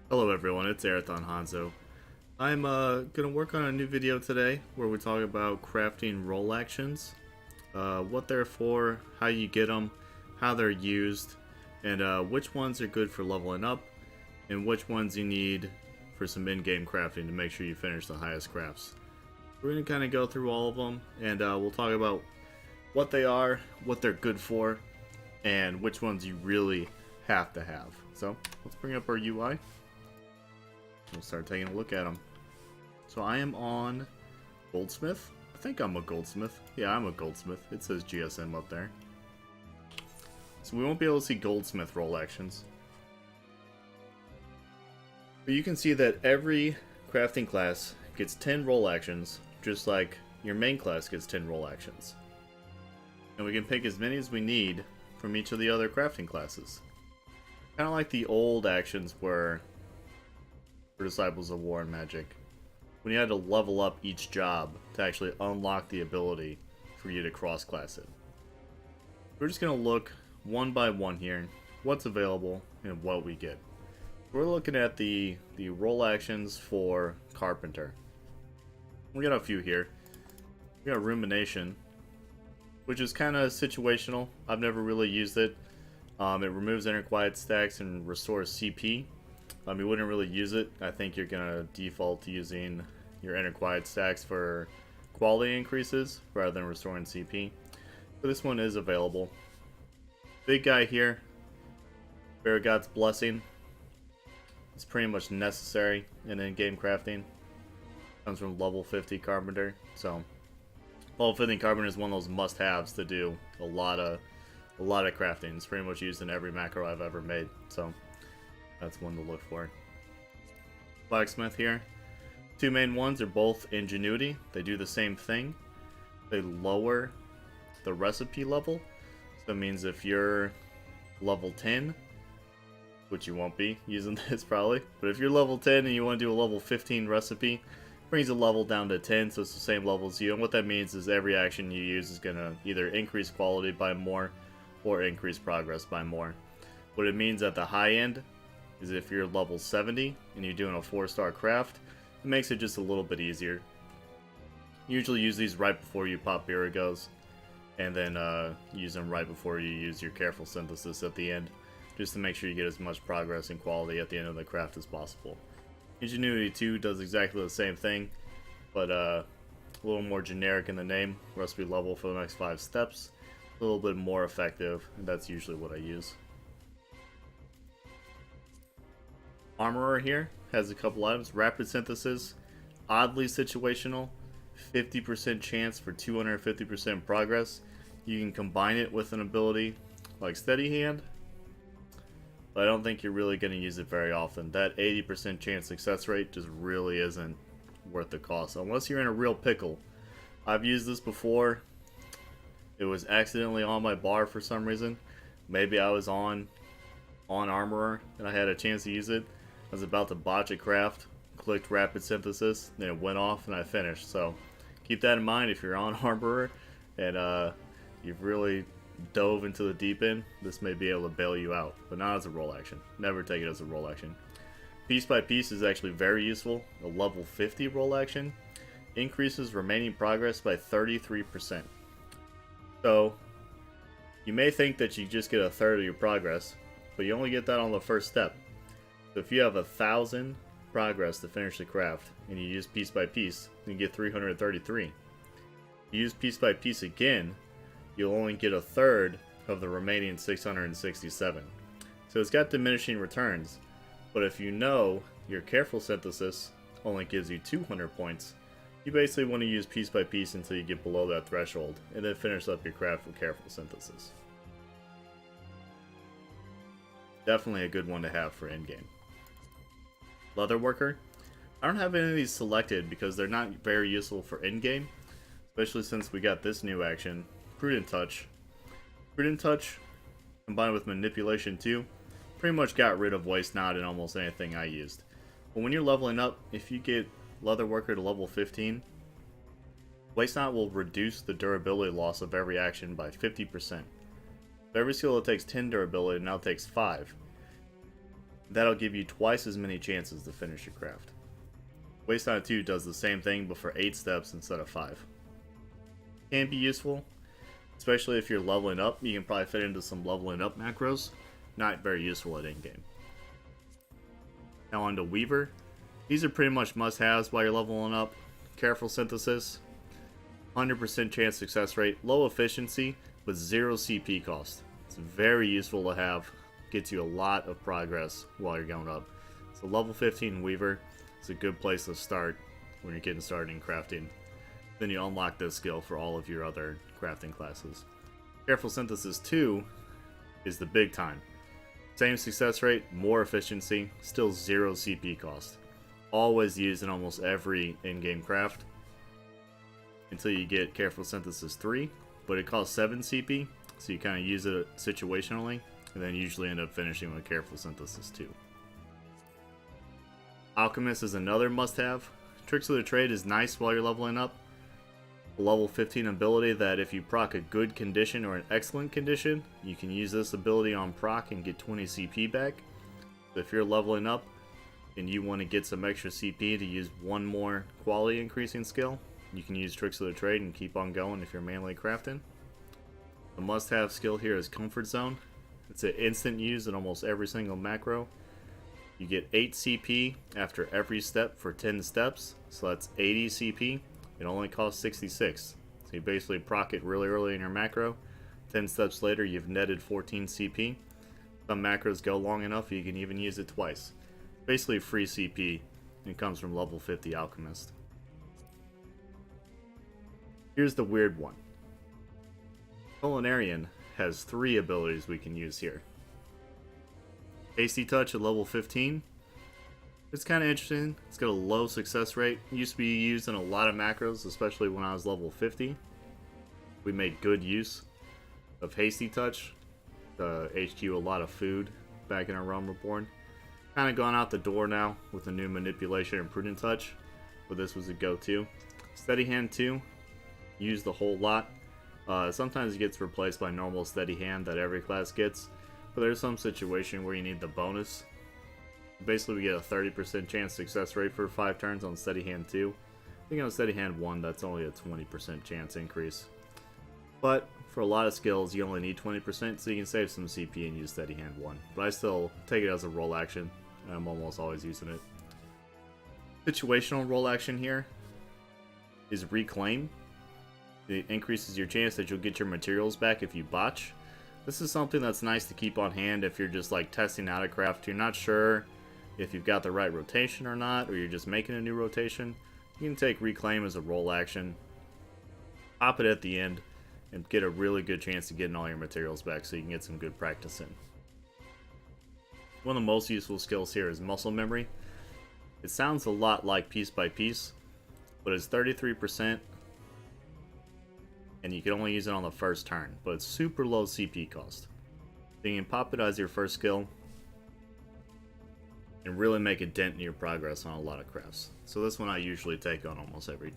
Hello everyone, it's Arathon Hanzo. I'm gonna work on a new video today where we talk about crafting role actions, what they're for, how you get them, how they're used, and which ones are good for leveling up, and which ones you need for some in-game crafting to make sure you finish the highest crafts. We're gonna kind of go through all of them, and we'll talk about what they are, what they're good for, and which ones you really have to have. So let's bring up our UI. We'll start taking a look at them. So I am on goldsmith. I think I'm a goldsmith. Yeah, I'm a goldsmith. It says GSM up there. So we won't be able to see goldsmith role actions. But you can see that every crafting class gets 10 role actions, just like your main class gets 10 role actions. And we can pick as many as we need from each of the other crafting classes. Kind of like the old actions were for Disciples of War and Magic, when you had to level up each job to actually unlock the ability for you to cross-class it. We're just going to look one by one here, what's available and what we get. We're looking at the role actions for Carpenter. We got a few here. We got Rumination, which is kind of situational. I've never really used it. It removes inner quiet stacks and restores CP. You wouldn't really use it. I think you're going to default to using your inner quiet stacks for quality increases rather than restoring CP. But this one is available. Big guy here, God's Blessing. It's pretty much necessary in in-game crafting. Comes from level 50 Carpenter. So level 50 Carpenter is one of those must-haves to do a lot of crafting. It's pretty much used in every macro I've ever made. So that's one to look for. Blacksmith here. Two main ones are both Ingenuity. They do the same thing. They lower the recipe level. So that means if you're level 10, which you won't be using this probably, but if you're level 10 and you want to do a level 15 recipe, brings the level down to 10, so it's the same level as you. And what that means is every action you use is going to either increase quality by more or increase progress by more. What it means at the high end is if you're level 70 and you're doing a 4-star craft, it makes it just a little bit easier. Usually use these right before you pop Biragos, and then use them right before you use your careful synthesis at the end, just to make sure you get as much progress and quality at the end of the craft as possible. Ingenuity 2 does exactly the same thing, but a little more generic in the name. Recipe level for the next 5 steps, a little bit more effective, and that's usually what I use. Armorer here has a couple items. Rapid Synthesis, oddly situational, 50% chance for 250% progress. You can combine it with an ability like Steady Hand, but I don't think you're really going to use it very often. That 80% chance success rate just really isn't worth the cost, unless you're in a real pickle. I've used this before. It was accidentally on my bar for some reason. Maybe I was on Armorer and I had a chance to use it. I was about to botch a craft, clicked Rapid Synthesis, then it went off and I finished. So keep that in mind if you're on Armorer and you've really dove into the deep end. This may be able to bail you out, but not as a role action. Never take it as a role action. Piece by Piece is actually very useful. A level 50 role action increases remaining progress by 33%. So you may think that you just get a third of your progress, but you only get that on the first step. So if you have 1,000 progress to finish the craft and you use Piece by Piece, you get 333. If you use Piece by Piece again, you'll only get a third of the remaining 667. So it's got diminishing returns, but if you know your careful synthesis only gives you 200 points, you basically want to use Piece by Piece until you get below that threshold, and then finish up your craft with careful synthesis. Definitely a good one to have for endgame. Leatherworker. I don't have any of these selected because they're not very useful for endgame, especially since we got this new action, Prudent Touch. Prudent Touch, combined with Manipulation 2, pretty much got rid of Waste Not in almost anything I used. But when you're leveling up, if you get Leatherworker to level 15, Waste Not will reduce the durability loss of every action by 50%. For every skill that takes 10 durability, it now takes 5. That'll give you twice as many chances to finish your craft. Waste Time 2 does the same thing but for 8 steps instead of 5. Can be useful, especially if you're leveling up. You can probably fit into some leveling up macros. Not very useful at in-game. Now on to Weaver. These are pretty much must-haves while you're leveling up. Careful Synthesis, 100% chance success rate, low efficiency, with 0 CP cost. It's very useful to have. Gets you a lot of progress while you're going up. So level 15 Weaver is a good place to start when you're getting started in crafting. Then you unlock this skill for all of your other crafting classes. Careful Synthesis 2 is the big time. Same success rate, more efficiency, still 0 CP cost. Always used in almost every in-game craft until you get Careful Synthesis 3, but it costs 7 CP, so you kind of use it situationally, and then usually end up finishing with Careful Synthesis 2. Alchemist is another must-have. Tricks of the Trade is nice while you're leveling up. A level 15 ability that if you proc a good condition or an excellent condition, you can use this ability on proc and get 20 CP back. So if you're leveling up and you want to get some extra CP to use one more quality increasing skill, you can use Tricks of the Trade and keep on going if you're manually crafting. The must-have skill here is Comfort Zone. It's an instant use in almost every single macro. You get 8 CP after every step for 10 steps, so that's 80 CP. It only costs 66. So you basically proc it really early in your macro. 10 steps later, you've netted 14 CP. Some macros go long enough, you can even use it twice. Basically free CP, and it comes from level 50 Alchemist. Here's the weird one. Aryan has 3 abilities we can use here. Hasty Touch at level 15. It's kind of interesting. It's got a low success rate. It used to be used in a lot of macros, especially when I was level 50. We made good use of Hasty Touch to HQ a lot of food back in our Realm Reborn. Kind of gone out the door now with the new Manipulation and Prudent Touch, but this was a go-to. Steady Hand 2, used a whole lot. Sometimes it gets replaced by normal Steady Hand that every class gets, but there's some situation where you need the bonus. Basically, we get a 30% chance success rate for 5 turns on Steady Hand 2. I think on Steady Hand 1, that's only a 20% chance increase. But for a lot of skills, you only need 20%, so you can save some CP and use Steady Hand 1. But I still take it as a roll action. I'm almost always using it. Situational roll action here is Reclaim. It increases your chance that you'll get your materials back if you botch. This is something that's nice to keep on hand if you're just like testing out a craft. You're not sure if you've got the right rotation or not, or you're just making a new rotation. You can take Reclaim as a roll action, pop it at the end, and get a really good chance of getting all your materials back so you can get some good practice in. One of the most useful skills here is Muscle Memory. It sounds a lot like Piece by Piece, but it's 33%, and you can only use it on the first turn, but it's super low CP cost. So you can pop it as your first skill and really make a dent in your progress on a lot of crafts. So this one I usually take on almost every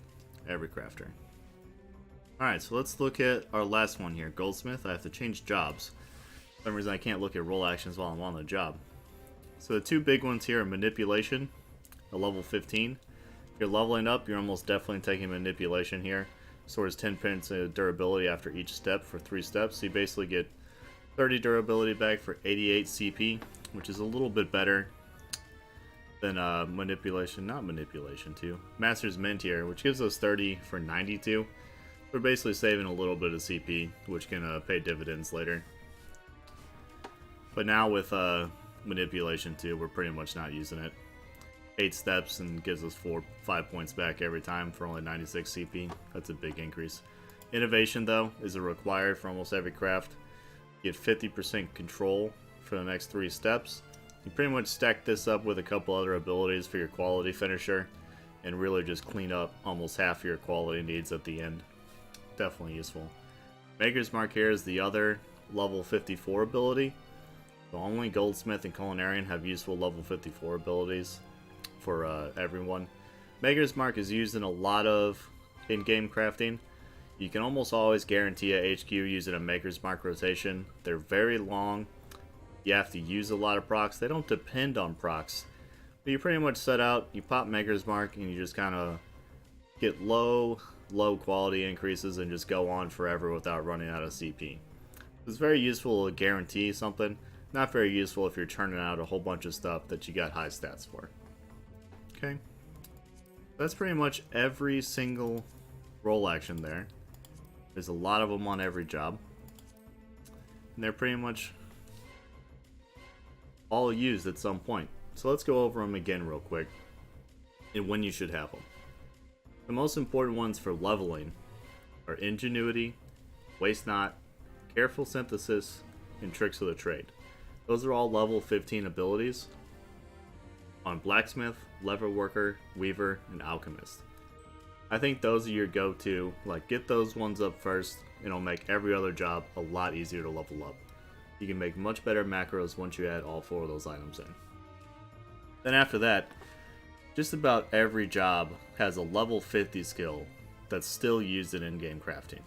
crafter. Alright, so let's look at our last one here, Goldsmith. I have to change jobs. For some reason I can't look at roll actions while I'm on the job. So the 2 big ones here are Manipulation, a level 15. If you're leveling up, you're almost definitely taking Manipulation here. Stores 10 points of durability after each step for 3 steps. So you basically get 30 durability back for 88 CP, which is a little bit better than Manipulation 2. Master's Mint here, which gives us 30 for 92. We're basically saving a little bit of CP, which can pay dividends later. But now with Manipulation 2, we're pretty much not using it. 8 steps and gives us 5 points back every time for only 96 CP. That's a big increase. Innovation, though, is a required for almost every craft. You get 50% control for the next 3 steps. You pretty much stack this up with a couple other abilities for your quality finisher and really just clean up almost half of your quality needs at the end. Definitely useful. Maker's Mark here is the other level 54 ability. So only Goldsmith and Aryan have useful level 54 abilities for everyone. Maker's Mark is used in a lot of in-game crafting. You can almost always guarantee a HQ using a Maker's Mark rotation. They're very long. you have to use a lot of procs. They don't depend on procs. But you pretty much set out, you pop Maker's Mark, and you just kind of get low quality increases and just go on forever without running out of CP. It's very useful to guarantee something. Not very useful if you're turning out a whole bunch of stuff that you got high stats for. Okay. That's pretty much every single role action there. There's a lot of them on every job. And they're pretty much all used at some point. So let's go over them again real quick and when you should have them. The most important ones for leveling are Ingenuity, Waste Not, Careful Synthesis, and Tricks of the Trade. Those are all level 15 abilities on Blacksmith, Leatherworker, Weaver, and Alchemist. I think those are your go-to. Like, get those ones up first, and it'll make every other job a lot easier to level up. You can make much better macros once you add all 4 of those items in. Then after that, just about every job has a level 50 skill that's still used in in-game crafting.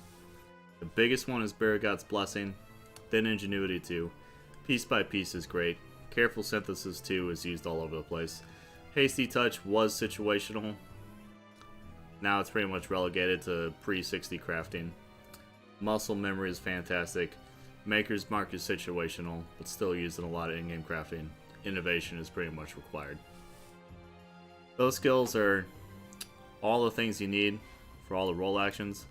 The biggest one is Baragot's Blessing, then Ingenuity 2. Piece by Piece is great. Careful Synthesis 2 is used all over the place. Hasty Touch was situational. Now it's pretty much relegated to pre-60 crafting. Muscle Memory is fantastic. Maker's Mark is situational, but still used in a lot of in-game crafting. Innovation is pretty much required. Those skills are all the things you need for all the role actions.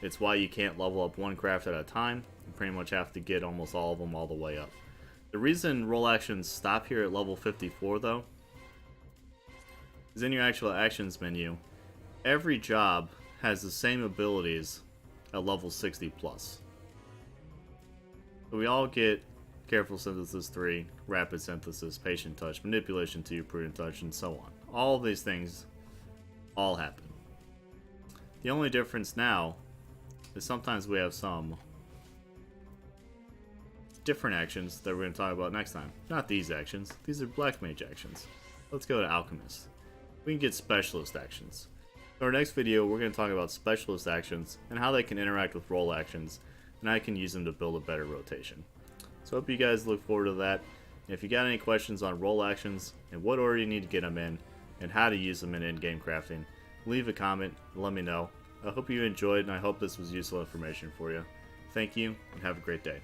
It's why you can't level up one craft at a time. You pretty much have to get almost all of them all the way up. The reason role actions stop here at level 54 though is in your actual actions menu, every job has the same abilities at level 60 plus. So we all get Careful Synthesis 3, Rapid Synthesis, Patient Touch, Manipulation 2, Prudent Touch, and so on. All of these things all happen. The only difference now is sometimes we have some different actions that we're going to talk about next time. Not these actions. These are Black Mage actions. Let's go to Alchemist. We can get Specialist actions. In our next video, we're going to talk about Specialist actions and how they can interact with role actions, and I can use them to build a better rotation. So I hope you guys look forward to that. And if you got any questions on role actions and what order you need to get them in and how to use them in in-game crafting, leave a comment and let me know. I hope you enjoyed and I hope this was useful information for you. Thank you and have a great day.